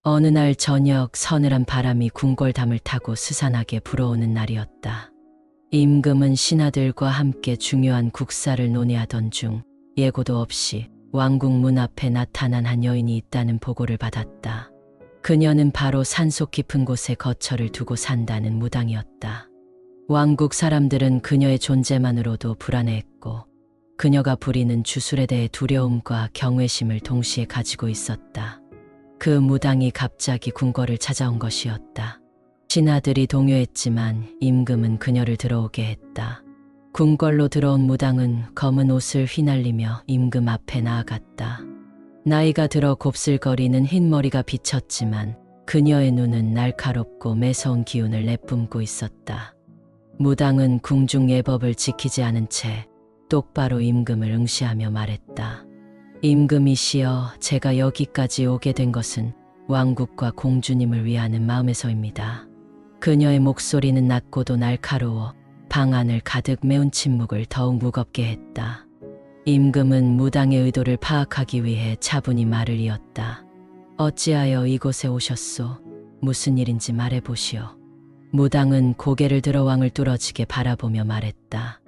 어느 날 저녁 서늘한 바람이 궁궐담을 타고 스산하게 불어오는 날이었다. 임금은 신하들과 함께 중요한 국사를 논의하던 중 예고도 없이 왕궁 문 앞에 나타난 한 여인이 있다는 보고를 받았다. 그녀는 바로 산속 깊은 곳에 거처를 두고 산다는 무당이었다. 왕국 사람들은 그녀의 존재만으로도 불안해했고 그녀가 부리는 주술에 대해 두려움과 경외심을 동시에 가지고 있었다. 그 무당이 갑자기 궁궐을 찾아온 것이었다. 신하들이 동요했지만 임금은 그녀를 들어오게 했다. 궁궐로 들어온 무당은 검은 옷을 휘날리며 임금 앞에 나아갔다. 나이가 들어 곱슬거리는 흰머리가 비쳤지만 그녀의 눈은 날카롭고 매서운 기운을 내뿜고 있었다. 무당은 궁중 예법을 지키지 않은 채 똑바로 임금을 응시하며 말했다. 임금이시여, 제가 여기까지 오게 된 것은 왕국과 공주님을 위하는 마음에서입니다. 그녀의 목소리는 낮고도 날카로워 방 안을 가득 메운 침묵을 더욱 무겁게 했다. 임금은 무당의 의도를 파악하기 위해 차분히 말을 이었다. 어찌하여 이곳에 오셨소? 무슨 일인지 말해보시오. 무당은 고개를 들어 왕을 뚫어지게 바라보며 말했다.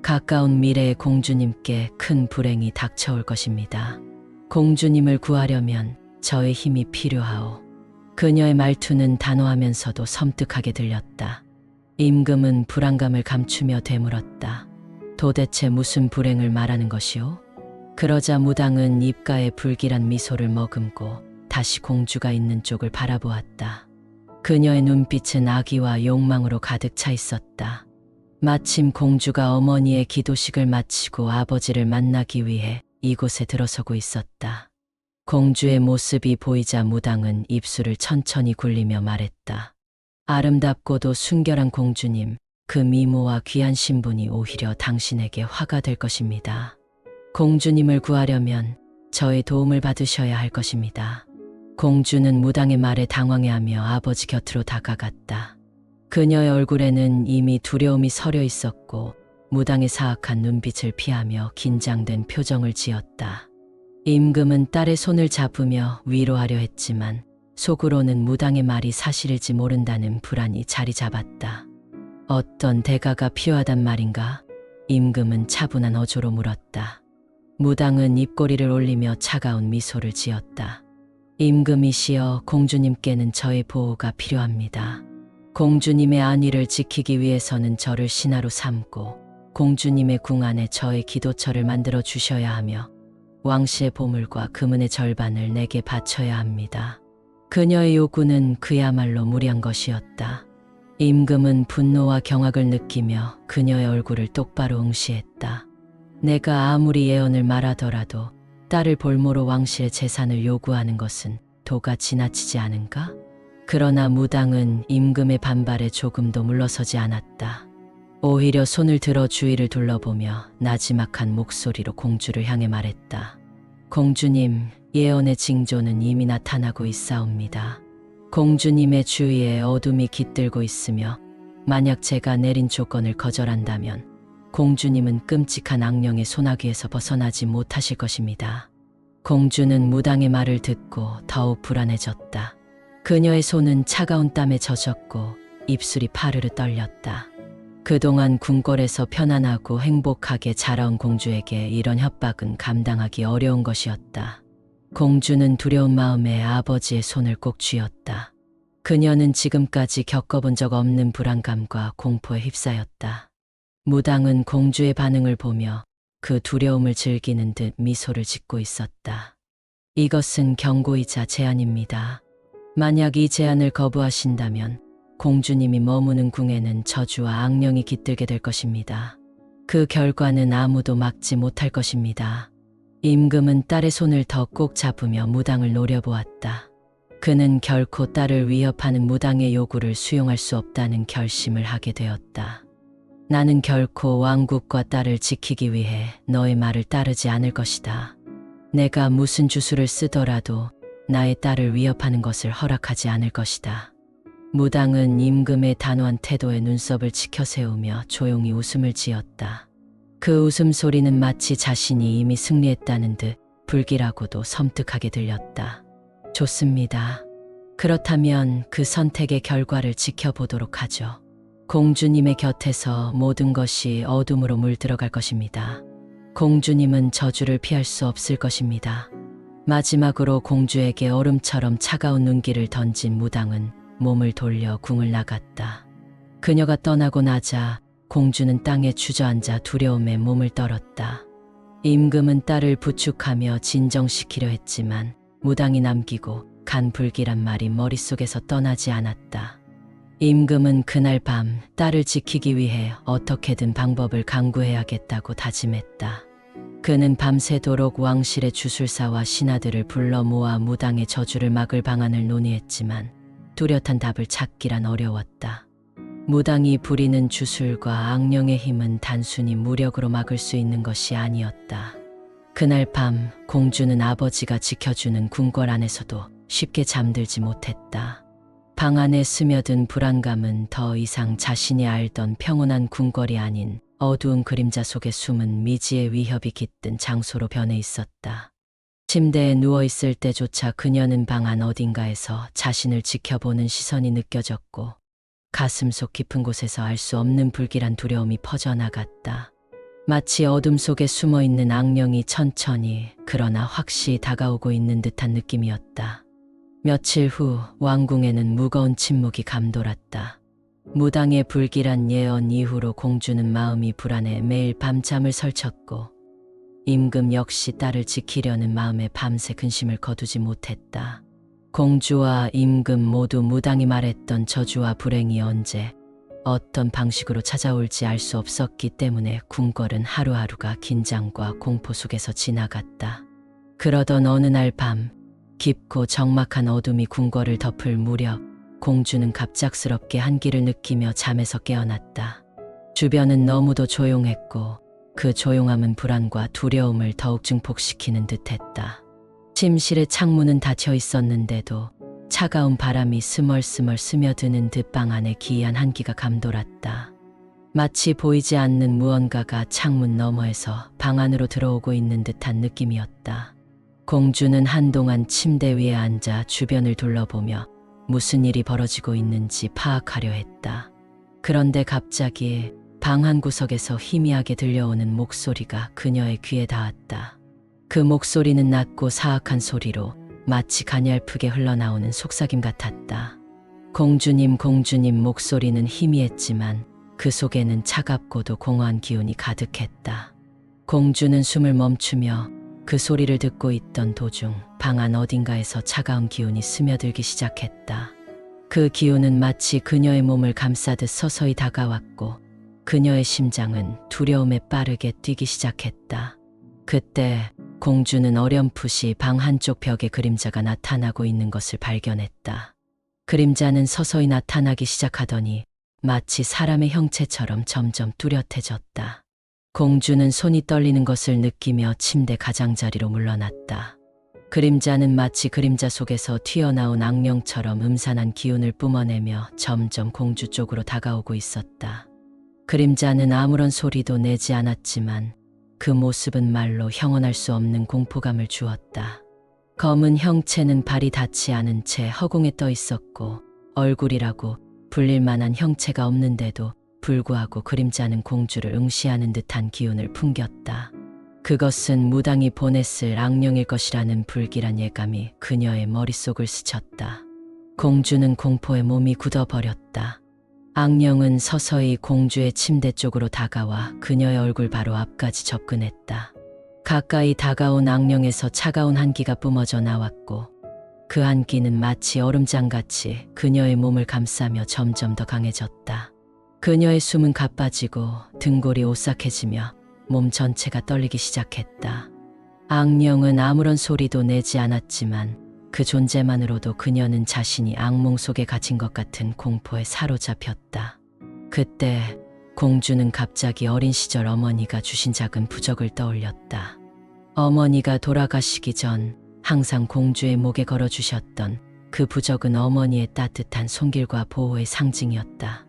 가까운 미래의 공주님께 큰 불행이 닥쳐올 것입니다. 공주님을 구하려면 저의 힘이 필요하오. 그녀의 말투는 단호하면서도 섬뜩하게 들렸다. 임금은 불안감을 감추며 되물었다. 도대체 무슨 불행을 말하는 것이오? 그러자 무당은 입가에 불길한 미소를 머금고 다시 공주가 있는 쪽을 바라보았다. 그녀의 눈빛은 악의와 욕망으로 가득 차 있었다. 마침 공주가 어머니의 기도식을 마치고 아버지를 만나기 위해 이곳에 들어서고 있었다. 공주의 모습이 보이자 무당은 입술을 천천히 굴리며 말했다. 아름답고도 순결한 공주님, 그 미모와 귀한 신분이 오히려 당신에게 화가 될 것입니다. 공주님을 구하려면 저의 도움을 받으셔야 할 것입니다. 공주는 무당의 말에 당황해하며 아버지 곁으로 다가갔다. 그녀의 얼굴에는 이미 두려움이 서려 있었고 무당의 사악한 눈빛을 피하며 긴장된 표정을 지었다. 임금은 딸의 손을 잡으며 위로하려 했지만 속으로는 무당의 말이 사실일지 모른다는 불안이 자리 잡았다. 어떤 대가가 필요하단 말인가? 임금은 차분한 어조로 물었다. 무당은 입꼬리를 올리며 차가운 미소를 지었다. 임금이시여, 공주님께는 저의 보호가 필요합니다. 공주님의 안위를 지키기 위해서는 저를 신하로 삼고 공주님의 궁 안에 저의 기도처를 만들어 주셔야 하며 왕실의 보물과 금은의 절반을 내게 바쳐야 합니다. 그녀의 요구는 그야말로 무리한 것이었다. 임금은 분노와 경악을 느끼며 그녀의 얼굴을 똑바로 응시했다. 내가 아무리 예언을 말하더라도 딸을 볼모로 왕실의 재산을 요구하는 것은 도가 지나치지 않은가? 그러나 무당은 임금의 반발에 조금도 물러서지 않았다. 오히려 손을 들어 주위를 둘러보며 나지막한 목소리로 공주를 향해 말했다. 공주님, 예언의 징조는 이미 나타나고 있사옵니다. 공주님의 주위에 어둠이 깃들고 있으며 만약 제가 내린 조건을 거절한다면 공주님은 끔찍한 악령의 소나기에서 벗어나지 못하실 것입니다. 공주는 무당의 말을 듣고 더욱 불안해졌다. 그녀의 손은 차가운 땀에 젖었고 입술이 파르르 떨렸다. 그동안 궁궐에서 편안하고 행복하게 자라온 공주에게 이런 협박은 감당하기 어려운 것이었다. 공주는 두려운 마음에 아버지의 손을 꼭 쥐었다. 그녀는 지금까지 겪어본 적 없는 불안감과 공포에 휩싸였다. 무당은 공주의 반응을 보며 그 두려움을 즐기는 듯 미소를 짓고 있었다. 이것은 경고이자 제안입니다. 만약 이 제안을 거부하신다면 공주님이 머무는 궁에는 저주와 악령이 깃들게 될 것입니다. 그 결과는 아무도 막지 못할 것입니다. 임금은 딸의 손을 더 꼭 잡으며 무당을 노려보았다. 그는 결코 딸을 위협하는 무당의 요구를 수용할 수 없다는 결심을 하게 되었다. 나는 결코 왕국과 딸을 지키기 위해 너의 말을 따르지 않을 것이다. 내가 무슨 주술을 쓰더라도 나의 딸을 위협하는 것을 허락하지 않을 것이다. 무당은 임금의 단호한 태도에 눈썹을 치켜세우며 조용히 웃음을 지었다. 그 웃음소리는 마치 자신이 이미 승리했다는 듯 불길하고도 섬뜩하게 들렸다. 좋습니다. 그렇다면 그 선택의 결과를 지켜보도록 하죠. 공주님의 곁에서 모든 것이 어둠으로 물들어갈 것입니다. 공주님은 저주를 피할 수 없을 것입니다. 마지막으로 공주에게 얼음처럼 차가운 눈길을 던진 무당은 몸을 돌려 궁을 나갔다. 그녀가 떠나고 나자 공주는 땅에 주저앉아 두려움에 몸을 떨었다. 임금은 딸을 부축하며 진정시키려 했지만 무당이 남기고 간 불길한 말이 머릿속에서 떠나지 않았다. 임금은 그날 밤 딸을 지키기 위해 어떻게든 방법을 강구해야겠다고 다짐했다. 그는 밤새도록 왕실의 주술사와 신하들을 불러 모아 무당의 저주를 막을 방안을 논의했지만 뚜렷한 답을 찾기란 어려웠다. 무당이 부리는 주술과 악령의 힘은 단순히 무력으로 막을 수 있는 것이 아니었다. 그날 밤 공주는 아버지가 지켜주는 궁궐 안에서도 쉽게 잠들지 못했다. 방 안에 스며든 불안감은 더 이상 자신이 알던 평온한 궁궐이 아닌 어두운 그림자 속에 숨은 미지의 위협이 깃든 장소로 변해 있었다. 침대에 누워있을 때조차 그녀는 방 안 어딘가에서 자신을 지켜보는 시선이 느껴졌고 가슴속 깊은 곳에서 알 수 없는 불길한 두려움이 퍼져나갔다. 마치 어둠 속에 숨어있는 악령이 천천히 그러나 확실히 다가오고 있는 듯한 느낌이었다. 며칠 후 왕궁에는 무거운 침묵이 감돌았다. 무당의 불길한 예언 이후로 공주는 마음이 불안해 매일 밤잠을 설쳤고 임금 역시 딸을 지키려는 마음에 밤새 근심을 거두지 못했다. 공주와 임금 모두 무당이 말했던 저주와 불행이 언제 어떤 방식으로 찾아올지 알 수 없었기 때문에 궁궐은 하루하루가 긴장과 공포 속에서 지나갔다. 그러던 어느 날 밤 깊고 적막한 어둠이 궁궐을 덮을 무렵 공주는 갑작스럽게 한기를 느끼며 잠에서 깨어났다. 주변은 너무도 조용했고 그 조용함은 불안과 두려움을 더욱 증폭시키는 듯했다. 침실의 창문은 닫혀 있었는데도 차가운 바람이 스멀스멀 스며드는 듯 방 안에 기이한 한기가 감돌았다. 마치 보이지 않는 무언가가 창문 너머에서 방 안으로 들어오고 있는 듯한 느낌이었다. 공주는 한동안 침대 위에 앉아 주변을 둘러보며 무슨 일이 벌어지고 있는지 파악하려 했다. 그런데 갑자기 방 한 구석에서 희미하게 들려오는 목소리가 그녀의 귀에 닿았다. 그 목소리는 낮고 사악한 소리로 마치 가냘프게 흘러나오는 속삭임 같았다. 공주님, 공주님. 목소리는 희미했지만 그 속에는 차갑고도 공허한 기운이 가득했다. 공주는 숨을 멈추며 그 소리를 듣고 있던 도중 방 안 어딘가에서 차가운 기운이 스며들기 시작했다. 그 기운은 마치 그녀의 몸을 감싸듯 서서히 다가왔고 그녀의 심장은 두려움에 빠르게 뛰기 시작했다. 그때 공주는 어렴풋이 방 한쪽 벽에 그림자가 나타나고 있는 것을 발견했다. 그림자는 서서히 나타나기 시작하더니 마치 사람의 형체처럼 점점 뚜렷해졌다. 공주는 손이 떨리는 것을 느끼며 침대 가장자리로 물러났다. 그림자는 마치 그림자 속에서 튀어나온 악령처럼 음산한 기운을 뿜어내며 점점 공주 쪽으로 다가오고 있었다. 그림자는 아무런 소리도 내지 않았지만 그 모습은 말로 형언할 수 없는 공포감을 주었다. 검은 형체는 발이 닿지 않은 채 허공에 떠 있었고 얼굴이라고 불릴 만한 형체가 없는데도 불구하고 그림자는 공주를 응시하는 듯한 기운을 풍겼다. 그것은 무당이 보냈을 악령일 것이라는 불길한 예감이 그녀의 머릿속을 스쳤다. 공주는 공포에 몸이 굳어버렸다. 악령은 서서히 공주의 침대 쪽으로 다가와 그녀의 얼굴 바로 앞까지 접근했다. 가까이 다가온 악령에서 차가운 한기가 뿜어져 나왔고 그 한기는 마치 얼음장같이 그녀의 몸을 감싸며 점점 더 강해졌다. 그녀의 숨은 가빠지고 등골이 오싹해지며 몸 전체가 떨리기 시작했다. 악령은 아무런 소리도 내지 않았지만 그 존재만으로도 그녀는 자신이 악몽 속에 갇힌 것 같은 공포에 사로잡혔다. 그때 공주는 갑자기 어린 시절 어머니가 주신 작은 부적을 떠올렸다. 어머니가 돌아가시기 전 항상 공주의 목에 걸어주셨던 그 부적은 어머니의 따뜻한 손길과 보호의 상징이었다.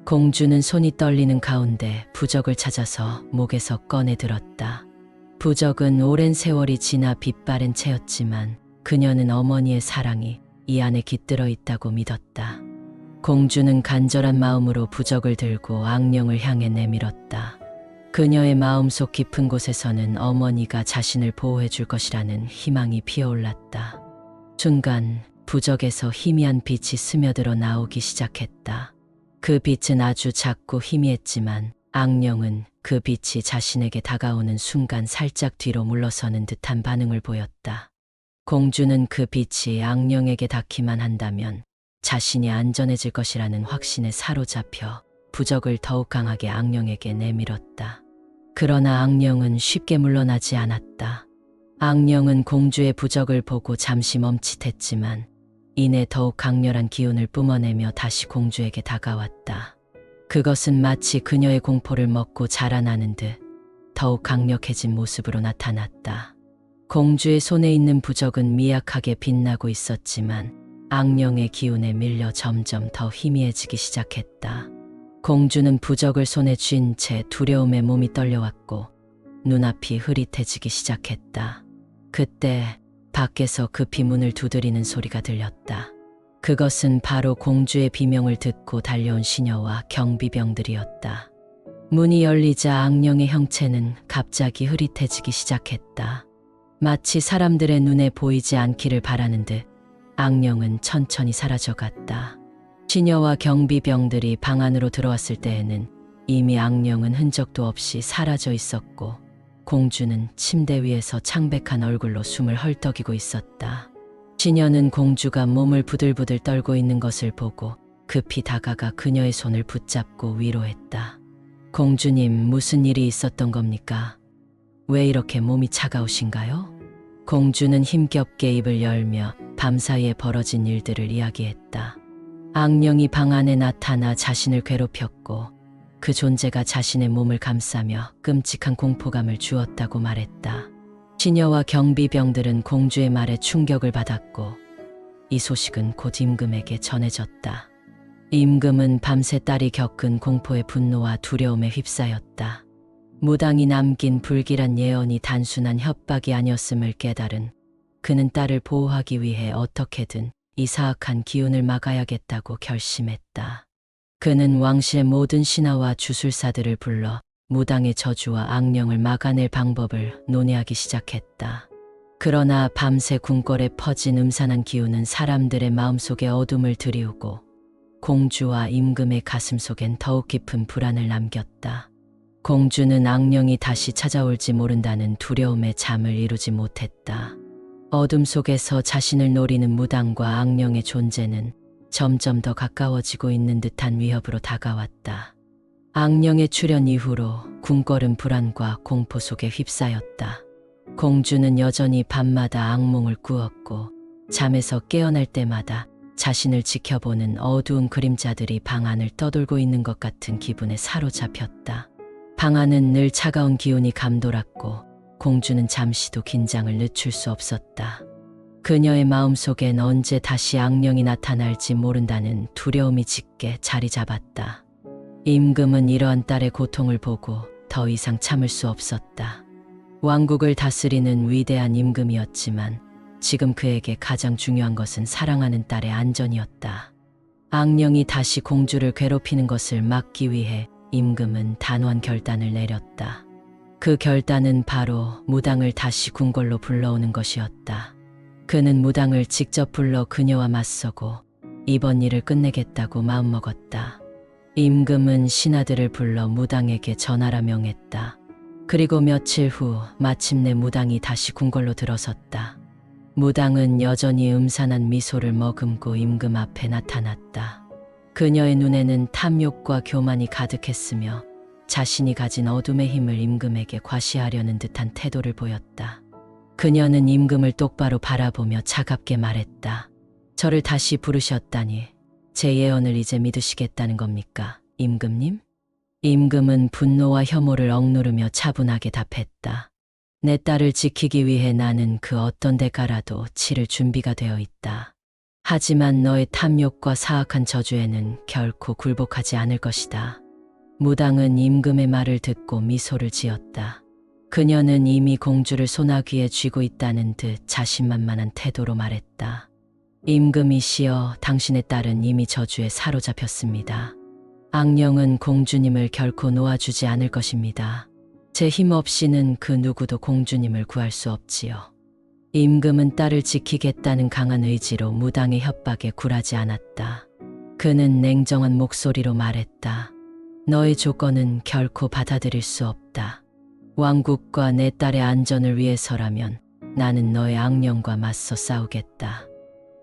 공주는 손이 떨리는 가운데 부적을 찾아서 목에서 꺼내 들었다. 부적은 오랜 세월이 지나 빛바랜 채였지만 그녀는 어머니의 사랑이 이 안에 깃들어 있다고 믿었다. 공주는 간절한 마음으로 부적을 들고 악령을 향해 내밀었다. 그녀의 마음속 깊은 곳에서는 어머니가 자신을 보호해 줄 것이라는 희망이 피어올랐다. 순간 부적에서 희미한 빛이 스며들어 나오기 시작했다. 그 빛은 아주 작고 희미했지만 악령은 그 빛이 자신에게 다가오는 순간 살짝 뒤로 물러서는 듯한 반응을 보였다. 공주는 그 빛이 악령에게 닿기만 한다면 자신이 안전해질 것이라는 확신에 사로잡혀 부적을 더욱 강하게 악령에게 내밀었다. 그러나 악령은 쉽게 물러나지 않았다. 악령은 공주의 부적을 보고 잠시 멈칫했지만 이내 더욱 강렬한 기운을 뿜어내며 다시 공주에게 다가왔다. 그것은 마치 그녀의 공포를 먹고 자라나는 듯 더욱 강력해진 모습으로 나타났다. 공주의 손에 있는 부적은 미약하게 빛나고 있었지만 악령의 기운에 밀려 점점 더 희미해지기 시작했다. 공주는 부적을 손에 쥔 채 두려움에 몸이 떨려왔고 눈앞이 흐릿해지기 시작했다. 그때 밖에서 급히 문을 두드리는 소리가 들렸다. 그것은 바로 공주의 비명을 듣고 달려온 시녀와 경비병들이었다. 문이 열리자 악령의 형체는 갑자기 흐릿해지기 시작했다. 마치 사람들의 눈에 보이지 않기를 바라는 듯 악령은 천천히 사라져갔다. 시녀와 경비병들이 방 안으로 들어왔을 때에는 이미 악령은 흔적도 없이 사라져 있었고 공주는 침대 위에서 창백한 얼굴로 숨을 헐떡이고 있었다. 시녀는 공주가 몸을 부들부들 떨고 있는 것을 보고 급히 다가가 그녀의 손을 붙잡고 위로했다. 공주님, 무슨 일이 있었던 겁니까? 왜 이렇게 몸이 차가우신가요? 공주는 힘겹게 입을 열며 밤사이에 벌어진 일들을 이야기했다. 악령이 방 안에 나타나 자신을 괴롭혔고 그 존재가 자신의 몸을 감싸며 끔찍한 공포감을 주었다고 말했다. 시녀와 경비병들은 공주의 말에 충격을 받았고 이 소식은 곧 임금에게 전해졌다. 임금은 밤새 딸이 겪은 공포의 분노와 두려움에 휩싸였다. 무당이 남긴 불길한 예언이 단순한 협박이 아니었음을 깨달은 그는 딸을 보호하기 위해 어떻게든 이 사악한 기운을 막아야겠다고 결심했다. 그는 왕실의 모든 신하와 주술사들을 불러 무당의 저주와 악령을 막아낼 방법을 논의하기 시작했다. 그러나 밤새 궁궐에 퍼진 음산한 기운은 사람들의 마음속에 어둠을 드리우고 공주와 임금의 가슴속엔 더욱 깊은 불안을 남겼다. 공주는 악령이 다시 찾아올지 모른다는 두려움에 잠을 이루지 못했다. 어둠 속에서 자신을 노리는 무당과 악령의 존재는 점점 더 가까워지고 있는 듯한 위협으로 다가왔다. 악령의 출현 이후로 궁궐은 불안과 공포 속에 휩싸였다. 공주는 여전히 밤마다 악몽을 꾸었고 잠에서 깨어날 때마다 자신을 지켜보는 어두운 그림자들이 방 안을 떠돌고 있는 것 같은 기분에 사로잡혔다. 방 안은 늘 차가운 기운이 감돌았고 공주는 잠시도 긴장을 늦출 수 없었다. 그녀의 마음속엔 언제 다시 악령이 나타날지 모른다는 두려움이 짙게 자리 잡았다. 임금은 이러한 딸의 고통을 보고 더 이상 참을 수 없었다. 왕국을 다스리는 위대한 임금이었지만 지금 그에게 가장 중요한 것은 사랑하는 딸의 안전이었다. 악령이 다시 공주를 괴롭히는 것을 막기 위해 임금은 단호한 결단을 내렸다. 그 결단은 바로 무당을 다시 궁궐로 불러오는 것이었다. 그는 무당을 직접 불러 그녀와 맞서고 이번 일을 끝내겠다고 마음먹었다. 임금은 신하들을 불러 무당에게 전하라 명했다. 그리고 며칠 후 마침내 무당이 다시 궁궐로 들어섰다. 무당은 여전히 음산한 미소를 머금고 임금 앞에 나타났다. 그녀의 눈에는 탐욕과 교만이 가득했으며 자신이 가진 어둠의 힘을 임금에게 과시하려는 듯한 태도를 보였다. 그녀는 임금을 똑바로 바라보며 차갑게 말했다. 저를 다시 부르셨다니 제 예언을 이제 믿으시겠다는 겁니까, 임금님? 임금은 분노와 혐오를 억누르며 차분하게 답했다. 내 딸을 지키기 위해 나는 그 어떤 대가라도 치를 준비가 되어 있다. 하지만 너의 탐욕과 사악한 저주에는 결코 굴복하지 않을 것이다. 무당은 임금의 말을 듣고 미소를 지었다. 그녀는 이미 공주를 소나귀에 쥐고 있다는 듯 자신만만한 태도로 말했다. 임금이시여, 당신의 딸은 이미 저주에 사로잡혔습니다. 악령은 공주님을 결코 놓아주지 않을 것입니다. 제 힘 없이는 그 누구도 공주님을 구할 수 없지요. 임금은 딸을 지키겠다는 강한 의지로 무당의 협박에 굴하지 않았다. 그는 냉정한 목소리로 말했다. 너의 조건은 결코 받아들일 수 없다. 왕국과 내 딸의 안전을 위해서라면 나는 너의 악령과 맞서 싸우겠다.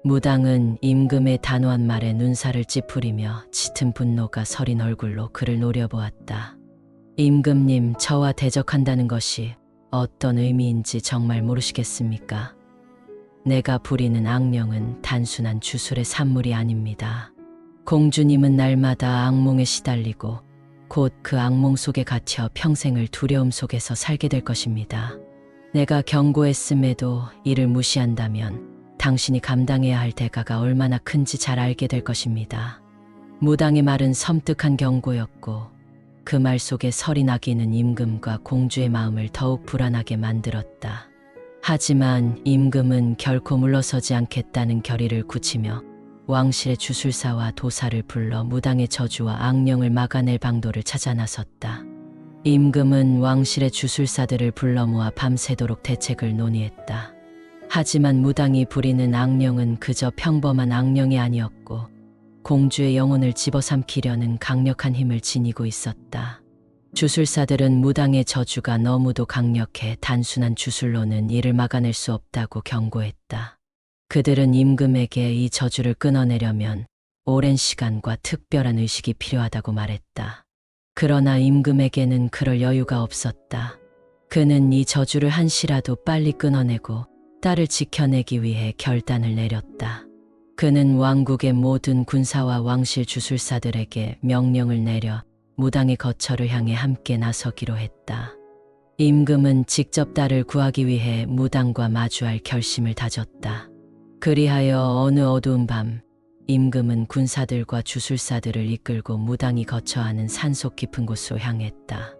무당은 임금의 단호한 말에 눈살을 찌푸리며 짙은 분노가 서린 얼굴로 그를 노려보았다. 임금님, 저와 대적한다는 것이 어떤 의미인지 정말 모르시겠습니까? 내가 부리는 악령은 단순한 주술의 산물이 아닙니다. 공주님은 날마다 악몽에 시달리고 곧 그 악몽 속에 갇혀 평생을 두려움 속에서 살게 될 것입니다. 내가 경고했음에도 이를 무시한다면 당신이 감당해야 할 대가가 얼마나 큰지 잘 알게 될 것입니다. 무당의 말은 섬뜩한 경고였고 그 말 속에 설이 나기는 임금과 공주의 마음을 더욱 불안하게 만들었다. 하지만 임금은 결코 물러서지 않겠다는 결의를 굳히며 왕실의 주술사와 도사를 불러 무당의 저주와 악령을 막아낼 방도를 찾아 나섰다. 임금은 왕실의 주술사들을 불러 모아 밤새도록 대책을 논의했다. 하지만 무당이 부리는 악령은 그저 평범한 악령이 아니었고 공주의 영혼을 집어삼키려는 강력한 힘을 지니고 있었다. 주술사들은 무당의 저주가 너무도 강력해 단순한 주술로는 이를 막아낼 수 없다고 경고했다. 그들은 임금에게 이 저주를 끊어내려면 오랜 시간과 특별한 의식이 필요하다고 말했다. 그러나 임금에게는 그럴 여유가 없었다. 그는 이 저주를 한시라도 빨리 끊어내고 딸을 지켜내기 위해 결단을 내렸다. 그는 왕국의 모든 군사와 왕실 주술사들에게 명령을 내려 무당의 거처를 향해 함께 나서기로 했다. 임금은 직접 딸을 구하기 위해 무당과 마주할 결심을 다졌다. 그리하여 어느 어두운 밤 임금은 군사들과 주술사들을 이끌고 무당이 거처하는 산속 깊은 곳으로 향했다.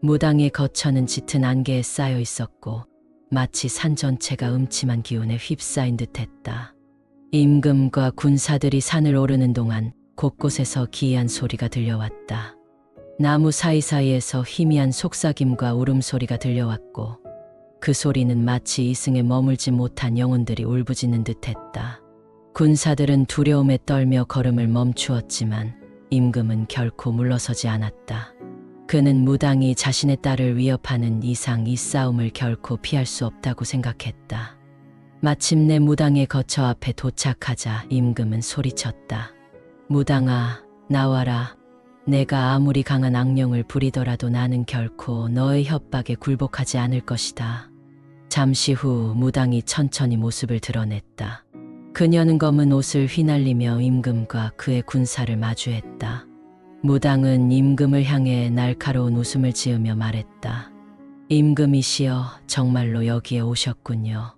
무당의 거처는 짙은 안개에 쌓여 있었고 마치 산 전체가 음침한 기운에 휩싸인 듯했다. 임금과 군사들이 산을 오르는 동안 곳곳에서 기이한 소리가 들려왔다. 나무 사이사이에서 희미한 속삭임과 울음소리가 들려왔고 그 소리는 마치 이승에 머물지 못한 영혼들이 울부짖는 듯했다. 군사들은 두려움에 떨며 걸음을 멈추었지만 임금은 결코 물러서지 않았다. 그는 무당이 자신의 딸을 위협하는 이상 이 싸움을 결코 피할 수 없다고 생각했다. 마침내 무당의 거처 앞에 도착하자 임금은 소리쳤다. 무당아, 나와라. 내가 아무리 강한 악령을 부리더라도 나는 결코 너의 협박에 굴복하지 않을 것이다. 잠시 후 무당이 천천히 모습을 드러냈다. 그녀는 검은 옷을 휘날리며 임금과 그의 군사를 마주했다. 무당은 임금을 향해 날카로운 웃음을 지으며 말했다. 임금이시여, 정말로 여기에 오셨군요.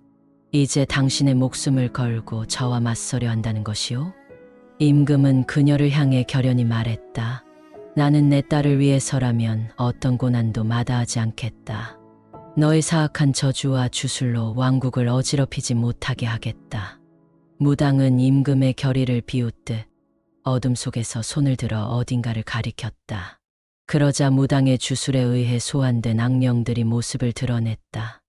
이제 당신의 목숨을 걸고 저와 맞서려 한다는 것이오? 임금은 그녀를 향해 결연히 말했다. 나는 내 딸을 위해서라면 어떤 고난도 마다하지 않겠다. 너의 사악한 저주와 주술로 왕국을 어지럽히지 못하게 하겠다. 무당은 임금의 결의를 비웃듯 어둠 속에서 손을 들어 어딘가를 가리켰다. 그러자 무당의 주술에 의해 소환된 악령들이 모습을 드러냈다.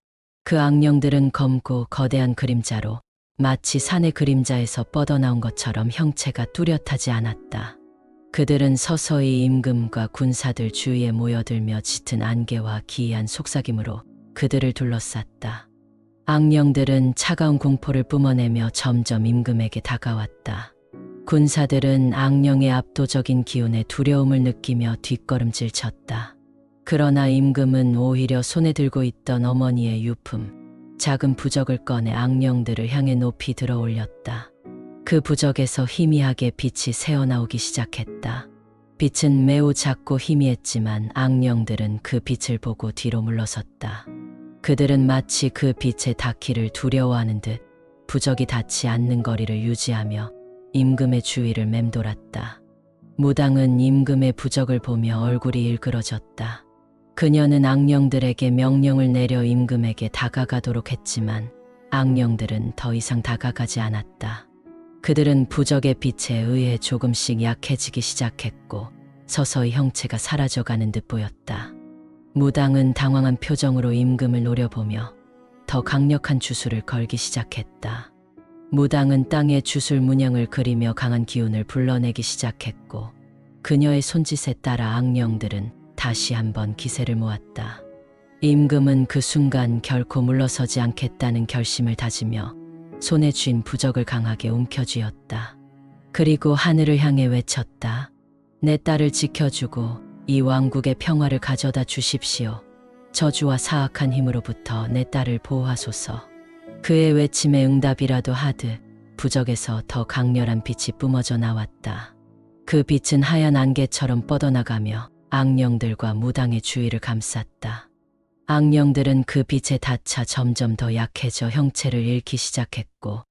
그 악령들은 검고 거대한 그림자로 마치 산의 그림자에서 뻗어나온 것처럼 형체가 뚜렷하지 않았다. 그들은 서서히 임금과 군사들 주위에 모여들며 짙은 안개와 기이한 속삭임으로 그들을 둘러쌌다. 악령들은 차가운 공포를 뿜어내며 점점 임금에게 다가왔다. 군사들은 악령의 압도적인 기운에 두려움을 느끼며 뒷걸음질 쳤다. 그러나 임금은 오히려 손에 들고 있던 어머니의 유품, 작은 부적을 꺼내 악령들을 향해 높이 들어 올렸다. 그 부적에서 희미하게 빛이 새어나오기 시작했다. 빛은 매우 작고 희미했지만 악령들은 그 빛을 보고 뒤로 물러섰다. 그들은 마치 그 빛에 닿기를 두려워하는 듯 부적이 닿지 않는 거리를 유지하며 임금의 주위를 맴돌았다. 무당은 임금의 부적을 보며 얼굴이 일그러졌다. 그녀는 악령들에게 명령을 내려 임금에게 다가가도록 했지만 악령들은 더 이상 다가가지 않았다. 그들은 부적의 빛에 의해 조금씩 약해지기 시작했고 서서히 형체가 사라져가는 듯 보였다. 무당은 당황한 표정으로 임금을 노려보며 더 강력한 주술을 걸기 시작했다. 무당은 땅에 주술 문양을 그리며 강한 기운을 불러내기 시작했고 그녀의 손짓에 따라 악령들은 다시 한번 기세를 모았다. 임금은 그 순간 결코 물러서지 않겠다는 결심을 다지며 손에 쥔 부적을 강하게 움켜쥐었다. 그리고 하늘을 향해 외쳤다. 내 딸을 지켜주고 이 왕국의 평화를 가져다 주십시오. 저주와 사악한 힘으로부터 내 딸을 보호하소서. 그의 외침에 응답이라도 하듯 부적에서 더 강렬한 빛이 뿜어져 나왔다. 그 빛은 하얀 안개처럼 뻗어나가며 악령들과 무당의 주위를 감쌌다. 악령들은 그 빛에 닿자 점점 더 약해져 형체를 잃기 시작했고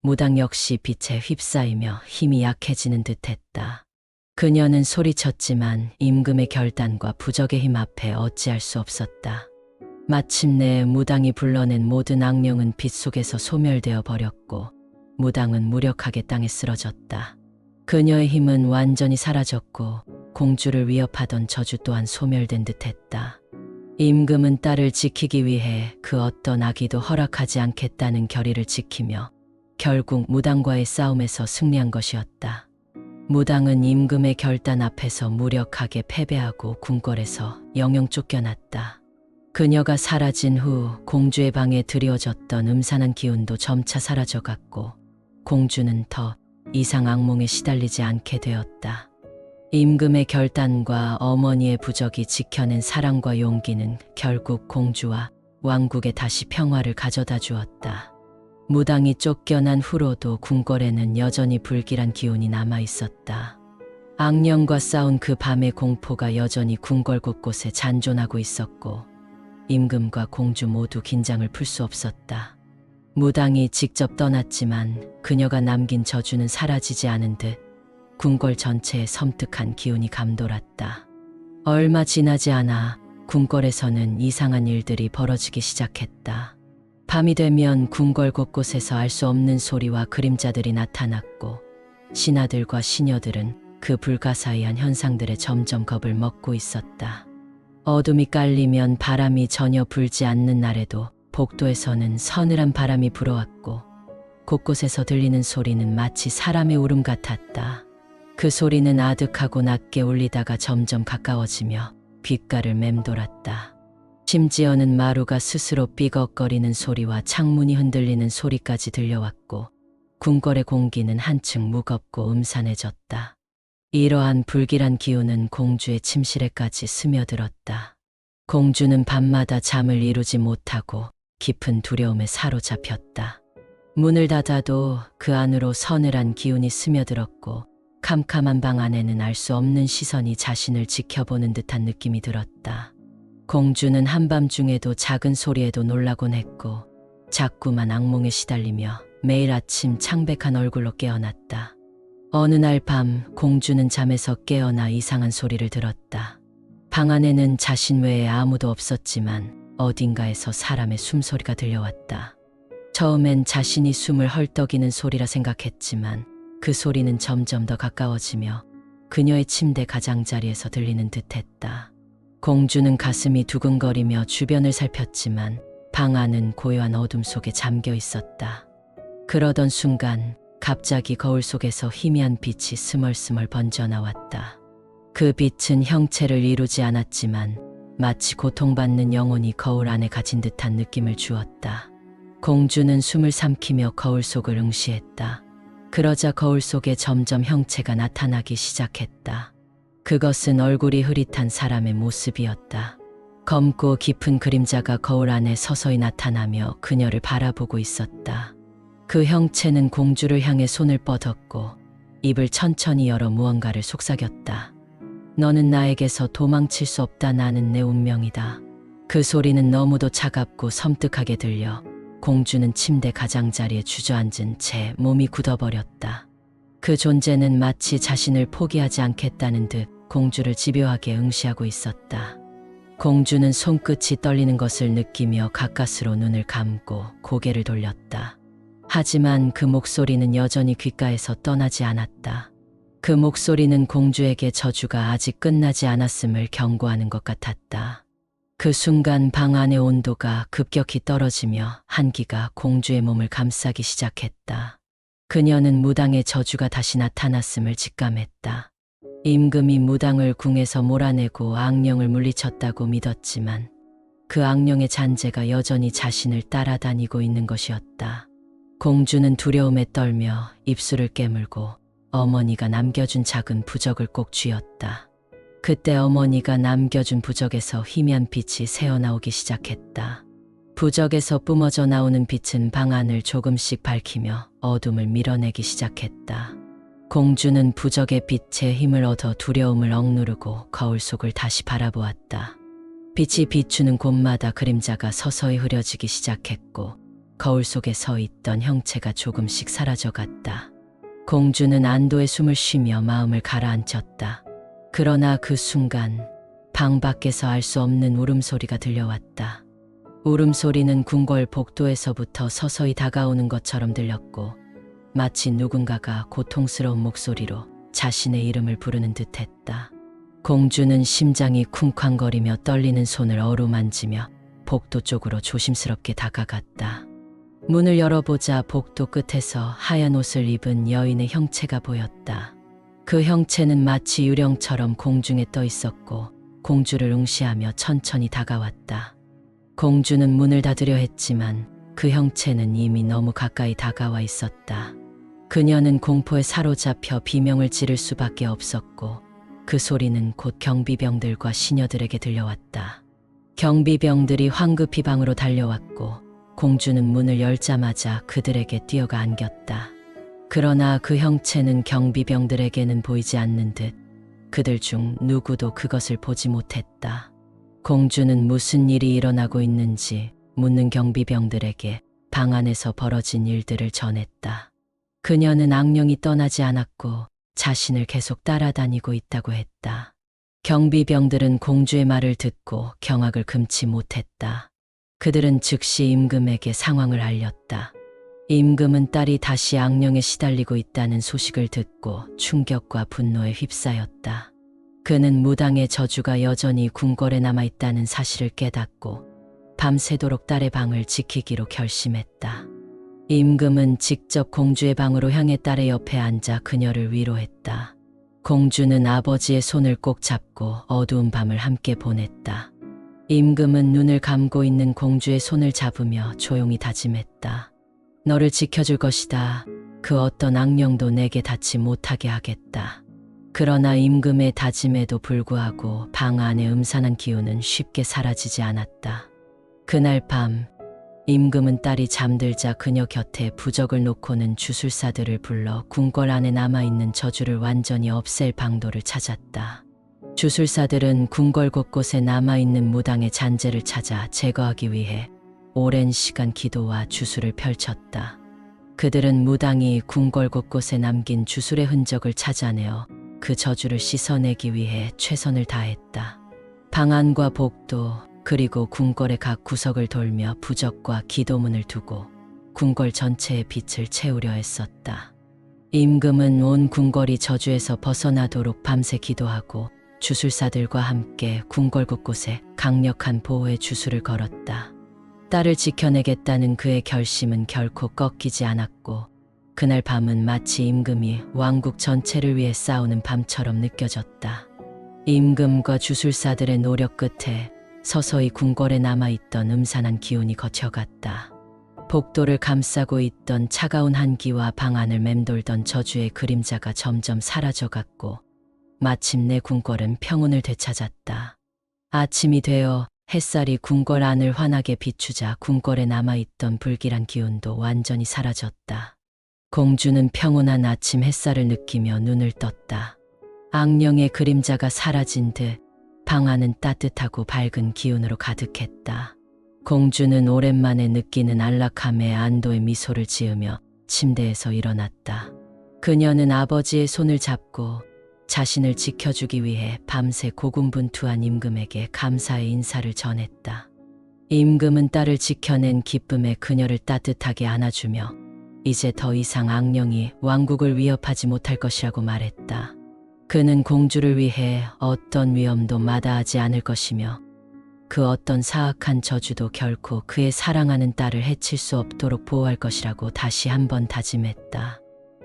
무당 역시 빛에 휩싸이며 힘이 약해지는 듯했다. 그녀는 소리쳤지만 임금의 결단과 부적의 힘 앞에 어찌할 수 없었다. 마침내 무당이 불러낸 모든 악령은 빛 속에서 소멸되어 버렸고 무당은 무력하게 땅에 쓰러졌다. 그녀의 힘은 완전히 사라졌고 공주를 위협하던 저주 또한 소멸된 듯했다. 임금은 딸을 지키기 위해 그 어떤 악의도 허락하지 않겠다는 결의를 지키며 결국 무당과의 싸움에서 승리한 것이었다. 무당은 임금의 결단 앞에서 무력하게 패배하고 궁궐에서 영영 쫓겨났다. 그녀가 사라진 후 공주의 방에 드리워졌던 음산한 기운도 점차 사라져갔고 공주는 더 이상 악몽에 시달리지 않게 되었다. 임금의 결단과 어머니의 부적이 지켜낸 사랑과 용기는 결국 공주와 왕국에 다시 평화를 가져다 주었다. 무당이 쫓겨난 후로도 궁궐에는 여전히 불길한 기운이 남아 있었다. 악령과 싸운 그 밤의 공포가 여전히 궁궐 곳곳에 잔존하고 있었고 임금과 공주 모두 긴장을 풀 수 없었다. 무당이 직접 떠났지만 그녀가 남긴 저주는 사라지지 않은 듯 궁궐 전체에 섬뜩한 기운이 감돌았다. 얼마 지나지 않아 궁궐에서는 이상한 일들이 벌어지기 시작했다. 밤이 되면 궁궐 곳곳에서 알 수 없는 소리와 그림자들이 나타났고 신하들과 시녀들은 그 불가사의한 현상들에 점점 겁을 먹고 있었다. 어둠이 깔리면 바람이 전혀 불지 않는 날에도 복도에서는 서늘한 바람이 불어왔고 곳곳에서 들리는 소리는 마치 사람의 울음 같았다. 그 소리는 아득하고 낮게 울리다가 점점 가까워지며 귓가를 맴돌았다. 심지어는 마루가 스스로 삐걱거리는 소리와 창문이 흔들리는 소리까지 들려왔고 궁궐의 공기는 한층 무겁고 음산해졌다. 이러한 불길한 기운은 공주의 침실에까지 스며들었다. 공주는 밤마다 잠을 이루지 못하고 깊은 두려움에 사로잡혔다. 문을 닫아도 그 안으로 서늘한 기운이 스며들었고 캄캄한 방 안에는 알 수 없는 시선이 자신을 지켜보는 듯한 느낌이 들었다. 공주는 한밤중에도 작은 소리에도 놀라곤 했고 자꾸만 악몽에 시달리며 매일 아침 창백한 얼굴로 깨어났다. 어느 날 밤 공주는 잠에서 깨어나 이상한 소리를 들었다. 방 안에는 자신 외에 아무도 없었지만 어딘가에서 사람의 숨소리가 들려왔다. 처음엔 자신이 숨을 헐떡이는 소리라 생각했지만 그 소리는 점점 더 가까워지며 그녀의 침대 가장자리에서 들리는 듯했다. 공주는 가슴이 두근거리며 주변을 살폈지만 방 안은 고요한 어둠 속에 잠겨 있었다. 그러던 순간 갑자기 거울 속에서 희미한 빛이 스멀스멀 번져나왔다. 그 빛은 형체를 이루지 않았지만 마치 고통받는 영혼이 거울 안에 갇힌 듯한 느낌을 주었다. 공주는 숨을 삼키며 거울 속을 응시했다. 그러자 거울 속에 점점 형체가 나타나기 시작했다. 그것은 얼굴이 흐릿한 사람의 모습이었다. 검고 깊은 그림자가 거울 안에 서서히 나타나며 그녀를 바라보고 있었다. 그 형체는 공주를 향해 손을 뻗었고 입을 천천히 열어 무언가를 속삭였다. 너는 나에게서 도망칠 수 없다. 나는 내 운명이다. 그 소리는 너무도 차갑고 섬뜩하게 들려 공주는 침대 가장자리에 주저앉은 채 몸이 굳어버렸다. 그 존재는 마치 자신을 포기하지 않겠다는 듯 공주를 집요하게 응시하고 있었다. 공주는 손끝이 떨리는 것을 느끼며 가까스로 눈을 감고 고개를 돌렸다. 하지만 그 목소리는 여전히 귓가에서 떠나지 않았다. 그 목소리는 공주에게 저주가 아직 끝나지 않았음을 경고하는 것 같았다. 그 순간 방 안의 온도가 급격히 떨어지며 한기가 공주의 몸을 감싸기 시작했다. 그녀는 무당의 저주가 다시 나타났음을 직감했다. 임금이 무당을 궁에서 몰아내고 악령을 물리쳤다고 믿었지만 그 악령의 잔재가 여전히 자신을 따라다니고 있는 것이었다. 공주는 두려움에 떨며 입술을 깨물고 어머니가 남겨준 작은 부적을 꼭 쥐었다. 그때 어머니가 남겨준 부적에서 희미한 빛이 새어나오기 시작했다. 부적에서 뿜어져 나오는 빛은 방 안을 조금씩 밝히며 어둠을 밀어내기 시작했다. 공주는 부적의 빛에 힘을 얻어 두려움을 억누르고 거울 속을 다시 바라보았다. 빛이 비추는 곳마다 그림자가 서서히 흐려지기 시작했고 거울 속에 서 있던 형체가 조금씩 사라져갔다. 공주는 안도의 숨을 쉬며 마음을 가라앉혔다. 그러나 그 순간 방 밖에서 알 수 없는 울음소리가 들려왔다. 울음소리는 궁궐 복도에서부터 서서히 다가오는 것처럼 들렸고 마치 누군가가 고통스러운 목소리로 자신의 이름을 부르는 듯했다. 공주는 심장이 쿵쾅거리며 떨리는 손을 어루만지며 복도 쪽으로 조심스럽게 다가갔다. 문을 열어보자 복도 끝에서 하얀 옷을 입은 여인의 형체가 보였다. 그 형체는 마치 유령처럼 공중에 떠 있었고 공주를 응시하며 천천히 다가왔다. 공주는 문을 닫으려 했지만 그 형체는 이미 너무 가까이 다가와 있었다. 그녀는 공포에 사로잡혀 비명을 지를 수밖에 없었고 그 소리는 곧 경비병들과 시녀들에게 들려왔다. 경비병들이 황급히 방으로 달려왔고 공주는 문을 열자마자 그들에게 뛰어가 안겼다. 그러나 그 형체는 경비병들에게는 보이지 않는 듯 그들 중 누구도 그것을 보지 못했다. 공주는 무슨 일이 일어나고 있는지 묻는 경비병들에게 방 안에서 벌어진 일들을 전했다. 그녀는 악령이 떠나지 않았고 자신을 계속 따라다니고 있다고 했다. 경비병들은 공주의 말을 듣고 경악을 금치 못했다. 그들은 즉시 임금에게 상황을 알렸다. 임금은 딸이 다시 악령에 시달리고 있다는 소식을 듣고 충격과 분노에 휩싸였다. 그는 무당의 저주가 여전히 궁궐에 남아있다는 사실을 깨닫고 밤새도록 딸의 방을 지키기로 결심했다. 임금은 직접 공주의 방으로 향해 딸의 옆에 앉아 그녀를 위로했다. 공주는 아버지의 손을 꼭 잡고 어두운 밤을 함께 보냈다. 임금은 눈을 감고 있는 공주의 손을 잡으며 조용히 다짐했다. 너를 지켜줄 것이다. 그 어떤 악령도 내게 닿지 못하게 하겠다. 그러나 임금의 다짐에도 불구하고 방 안의 음산한 기운은 쉽게 사라지지 않았다. 그날 밤 임금은 딸이 잠들자 그녀 곁에 부적을 놓고는 주술사들을 불러 궁궐 안에 남아있는 저주를 완전히 없앨 방도를 찾았다. 주술사들은 궁궐 곳곳에 남아있는 무당의 잔재를 찾아 제거하기 위해 오랜 시간 기도와 주술을 펼쳤다. 그들은 무당이 궁궐 곳곳에 남긴 주술의 흔적을 찾아내어 그 저주를 씻어내기 위해 최선을 다했다. 방 안과 복도 그리고 궁궐의 각 구석을 돌며 부적과 기도문을 두고 궁궐 전체의 빛을 채우려 했었다. 임금은 온 궁궐이 저주에서 벗어나도록 밤새 기도하고 주술사들과 함께 궁궐 곳곳에 강력한 보호의 주술을 걸었다. 딸을 지켜내겠다는 그의 결심은 결코 꺾이지 않았고 그날 밤은 마치 임금이 왕국 전체를 위해 싸우는 밤처럼 느껴졌다. 임금과 주술사들의 노력 끝에 서서히 궁궐에 남아있던 음산한 기운이 거쳐갔다. 복도를 감싸고 있던 차가운 한기와 방 안을 맴돌던 저주의 그림자가 점점 사라져갔고 마침내 궁궐은 평온을 되찾았다. 아침이 되어 햇살이 궁궐 안을 환하게 비추자 궁궐에 남아있던 불길한 기운도 완전히 사라졌다. 공주는 평온한 아침 햇살을 느끼며 눈을 떴다. 악령의 그림자가 사라진 듯 방 안은 따뜻하고 밝은 기운으로 가득했다. 공주는 오랜만에 느끼는 안락함에 안도의 미소를 지으며 침대에서 일어났다. 그녀는 아버지의 손을 잡고 자신을 지켜주기 위해 밤새 고군분투한 임금에게 감사의 인사를 전했다. 임금은 딸을 지켜낸 기쁨에 그녀를 따뜻하게 안아주며 이제 더 이상 악령이 왕국을 위협하지 못할 것이라고 말했다. 그는 공주를 위해 어떤 위험도 마다하지 않을 것이며 그 어떤 사악한 저주도 결코 그의 사랑하는 딸을 해칠 수 없도록 보호할 것이라고 다시 한번 다짐했다.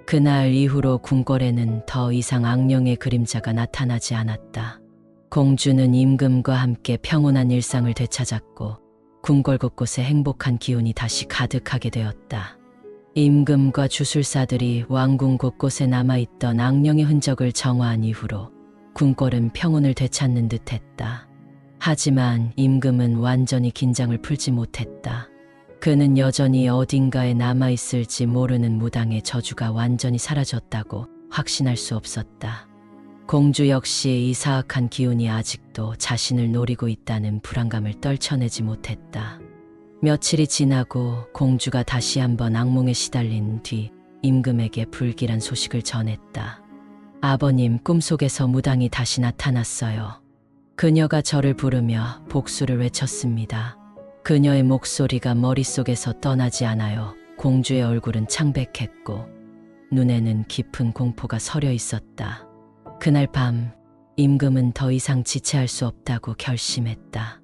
그날 이후로 궁궐에는 더 이상 악령의 그림자가 나타나지 않았다. 공주는 임금과 함께 평온한 일상을 되찾았고 궁궐 곳곳에 행복한 기운이 다시 가득하게 되었다. 임금과 주술사들이 왕궁 곳곳에 남아있던 악령의 흔적을 정화한 이후로 궁궐은 평온을 되찾는 듯했다. 하지만 임금은 완전히 긴장을 풀지 못했다. 그는 여전히 어딘가에 남아있을지 모르는 무당의 저주가 완전히 사라졌다고 확신할 수 없었다. 공주 역시 이 사악한 기운이 아직도 자신을 노리고 있다는 불안감을 떨쳐내지 못했다. 며칠이 지나고 공주가 다시 한번 악몽에 시달린 뒤 임금에게 불길한 소식을 전했다. 아버님, 꿈속에서 무당이 다시 나타났어요. 그녀가 저를 부르며 복수를 외쳤습니다. 그녀의 목소리가 머릿속에서 떠나지 않아요. 공주의 얼굴은 창백했고 눈에는 깊은 공포가 서려 있었다. 그날 밤 임금은 더 이상 지체할 수 없다고 결심했다.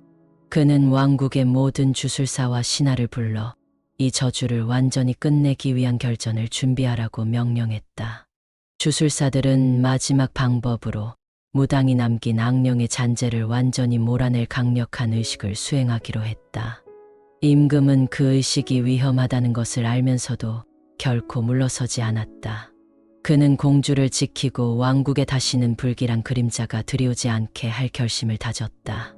그는 왕국의 모든 주술사와 신하를 불러 이 저주를 완전히 끝내기 위한 결전을 준비하라고 명령했다. 주술사들은 마지막 방법으로 무당이 남긴 악령의 잔재를 완전히 몰아낼 강력한 의식을 수행하기로 했다. 임금은 그 의식이 위험하다는 것을 알면서도 결코 물러서지 않았다. 그는 공주를 지키고 왕국에 다시는 불길한 그림자가 들이오지 않게 할 결심을 다졌다.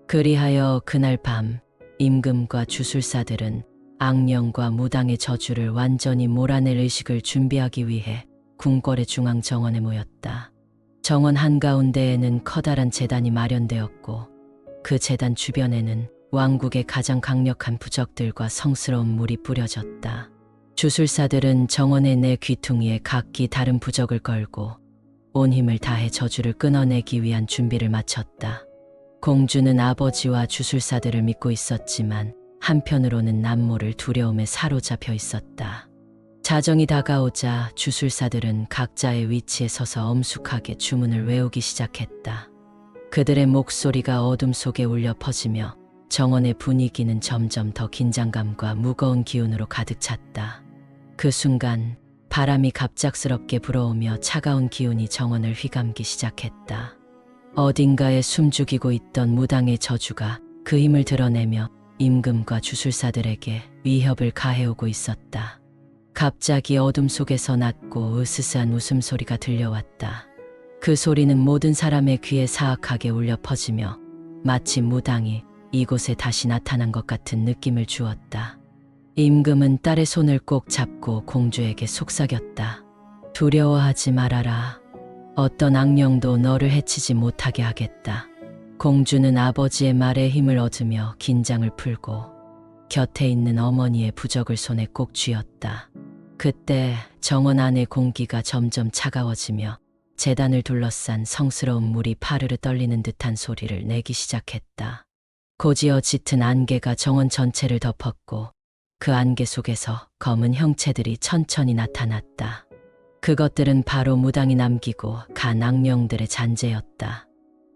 그리하여 그날 밤 임금과 주술사들은 악령과 무당의 저주를 완전히 몰아낼 의식을 준비하기 위해 궁궐의 중앙 정원에 모였다. 정원 한가운데에는 커다란 제단이 마련되었고 그 제단 주변에는 왕국의 가장 강력한 부적들과 성스러운 물이 뿌려졌다. 주술사들은 정원의 네 귀퉁이에 각기 다른 부적을 걸고 온 힘을 다해 저주를 끊어내기 위한 준비를 마쳤다. 공주는 아버지와 주술사들을 믿고 있었지만 한편으로는 남모를 두려움에 사로잡혀 있었다. 자정이 다가오자 주술사들은 각자의 위치에 서서 엄숙하게 주문을 외우기 시작했다. 그들의 목소리가 어둠 속에 울려 퍼지며 정원의 분위기는 점점 더 긴장감과 무거운 기운으로 가득 찼다. 그 순간 바람이 갑작스럽게 불어오며 차가운 기운이 정원을 휘감기 시작했다. 어딘가에 숨죽이고 있던 무당의 저주가 그 힘을 드러내며 임금과 주술사들에게 위협을 가해오고 있었다. 갑자기 어둠 속에서 낮고 으스스한 웃음소리가 들려왔다. 그 소리는 모든 사람의 귀에 사악하게 울려 퍼지며 마치 무당이 이곳에 다시 나타난 것 같은 느낌을 주었다. 임금은 딸의 손을 꼭 잡고 공주에게 속삭였다. 두려워하지 말아라. 어떤 악령도 너를 해치지 못하게 하겠다. 공주는 아버지의 말에 힘을 얻으며 긴장을 풀고 곁에 있는 어머니의 부적을 손에 꼭 쥐었다. 그때 정원 안의 공기가 점점 차가워지며 제단을 둘러싼 성스러운 물이 파르르 떨리는 듯한 소리를 내기 시작했다. 고지어 짙은 안개가 정원 전체를 덮었고 그 안개 속에서 검은 형체들이 천천히 나타났다. 그것들은 바로 무당이 남기고 간 악령들의 잔재였다.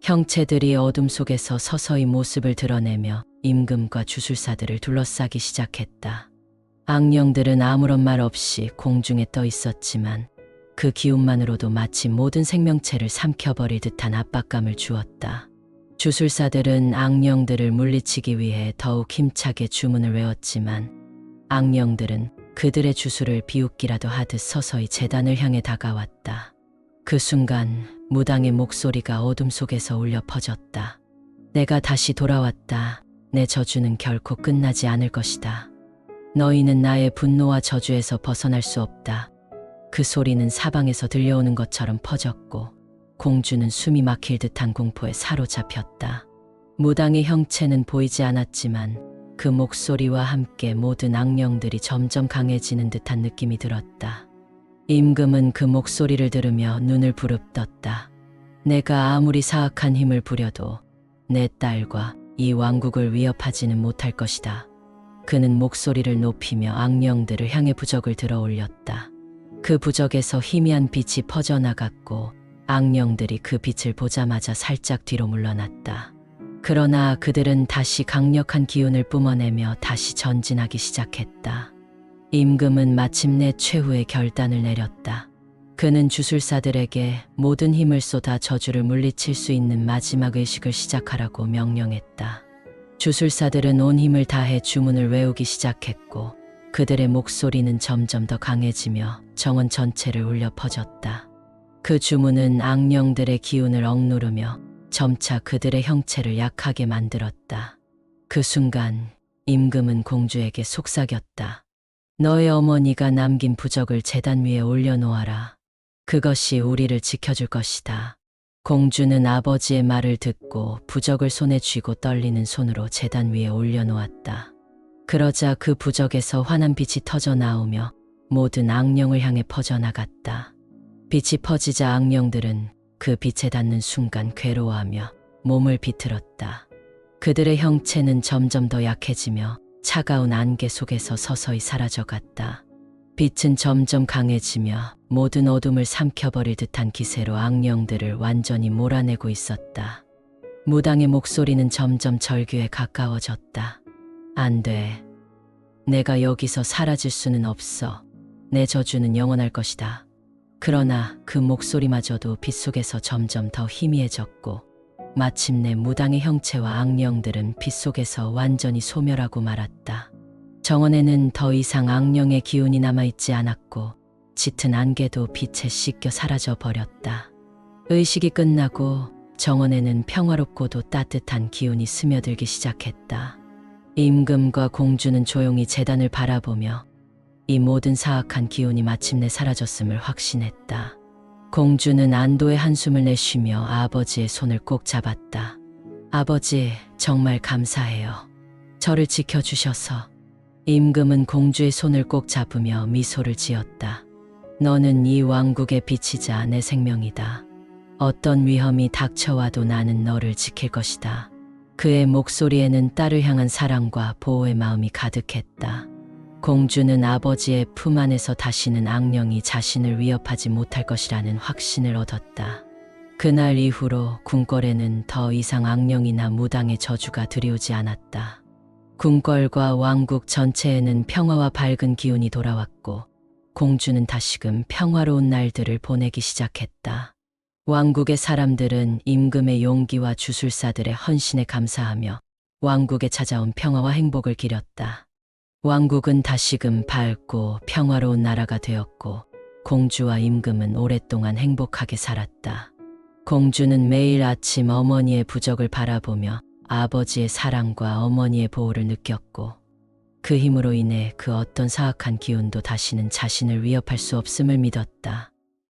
형체들이 어둠 속에서 서서히 모습을 드러내며 임금과 주술사들을 둘러싸기 시작했다. 악령들은 아무런 말 없이 공중에 떠 있었지만 그 기운만으로도 마치 모든 생명체를 삼켜버릴 듯한 압박감을 주었다. 주술사들은 악령들을 물리치기 위해 더욱 힘차게 주문을 외웠지만 악령들은 그들의 주술을 비웃기라도 하듯 서서히 제단을 향해 다가왔다. 그 순간 무당의 목소리가 어둠 속에서 울려 퍼졌다. 내가 다시 돌아왔다. 내 저주는 결코 끝나지 않을 것이다. 너희는 나의 분노와 저주에서 벗어날 수 없다. 그 소리는 사방에서 들려오는 것처럼 퍼졌고 공주는 숨이 막힐 듯한 공포에 사로잡혔다. 무당의 형체는 보이지 않았지만 그 목소리와 함께 모든 악령들이 점점 강해지는 듯한 느낌이 들었다. 임금은 그 목소리를 들으며 눈을 부릅떴다. 내가 아무리 사악한 힘을 부려도 내 딸과 이 왕국을 위협하지는 못할 것이다. 그는 목소리를 높이며 악령들을 향해 부적을 들어 올렸다. 그 부적에서 희미한 빛이 퍼져나갔고 악령들이 그 빛을 보자마자 살짝 뒤로 물러났다. 그러나 그들은 다시 강력한 기운을 뿜어내며 다시 전진하기 시작했다. 임금은 마침내 최후의 결단을 내렸다. 그는 주술사들에게 모든 힘을 쏟아 저주를 물리칠 수 있는 마지막 의식을 시작하라고 명령했다. 주술사들은 온 힘을 다해 주문을 외우기 시작했고 그들의 목소리는 점점 더 강해지며 정원 전체를 울려 퍼졌다. 그 주문은 악령들의 기운을 억누르며 점차 그들의 형체를 약하게 만들었다. 그 순간 임금은 공주에게 속삭였다. 너의 어머니가 남긴 부적을 제단 위에 올려놓아라. 그것이 우리를 지켜줄 것이다. 공주는 아버지의 말을 듣고 부적을 손에 쥐고 떨리는 손으로 제단 위에 올려놓았다. 그러자 그 부적에서 환한 빛이 터져 나오며 모든 악령을 향해 퍼져나갔다. 빛이 퍼지자 악령들은 그 빛에 닿는 순간 괴로워하며 몸을 비틀었다. 그들의 형체는 점점 더 약해지며 차가운 안개 속에서 서서히 사라져갔다. 빛은 점점 강해지며 모든 어둠을 삼켜버릴 듯한 기세로 악령들을 완전히 몰아내고 있었다. 무당의 목소리는 점점 절규에 가까워졌다. 안 돼. 내가 여기서 사라질 수는 없어. 내 저주는 영원할 것이다. 그러나 그 목소리마저도 빛 속에서 점점 더 희미해졌고 마침내 무당의 형체와 악령들은 빛 속에서 완전히 소멸하고 말았다. 정원에는 더 이상 악령의 기운이 남아있지 않았고 짙은 안개도 빛에 씻겨 사라져 버렸다. 의식이 끝나고 정원에는 평화롭고도 따뜻한 기운이 스며들기 시작했다. 임금과 공주는 조용히 제단을 바라보며 이 모든 사악한 기운이 마침내 사라졌음을 확신했다. 공주는 안도의 한숨을 내쉬며 아버지의 손을 꼭 잡았다. 아버지, 정말 감사해요. 저를 지켜주셔서. 임금은 공주의 손을 꼭 잡으며 미소를 지었다. 너는 이 왕국의 빛이자 내 생명이다. 어떤 위험이 닥쳐와도 나는 너를 지킬 것이다. 그의 목소리에는 딸을 향한 사랑과 보호의 마음이 가득했다. 공주는 아버지의 품 안에서 다시는 악령이 자신을 위협하지 못할 것이라는 확신을 얻었다. 그날 이후로 궁궐에는 더 이상 악령이나 무당의 저주가 들이오지 않았다. 궁궐과 왕국 전체에는 평화와 밝은 기운이 돌아왔고 공주는 다시금 평화로운 날들을 보내기 시작했다. 왕국의 사람들은 임금의 용기와 주술사들의 헌신에 감사하며 왕국에 찾아온 평화와 행복을 기렸다. 왕국은 다시금 밝고 평화로운 나라가 되었고 공주와 임금은 오랫동안 행복하게 살았다. 공주는 매일 아침 어머니의 부적을 바라보며 아버지의 사랑과 어머니의 보호를 느꼈고 그 힘으로 인해 그 어떤 사악한 기운도 다시는 자신을 위협할 수 없음을 믿었다.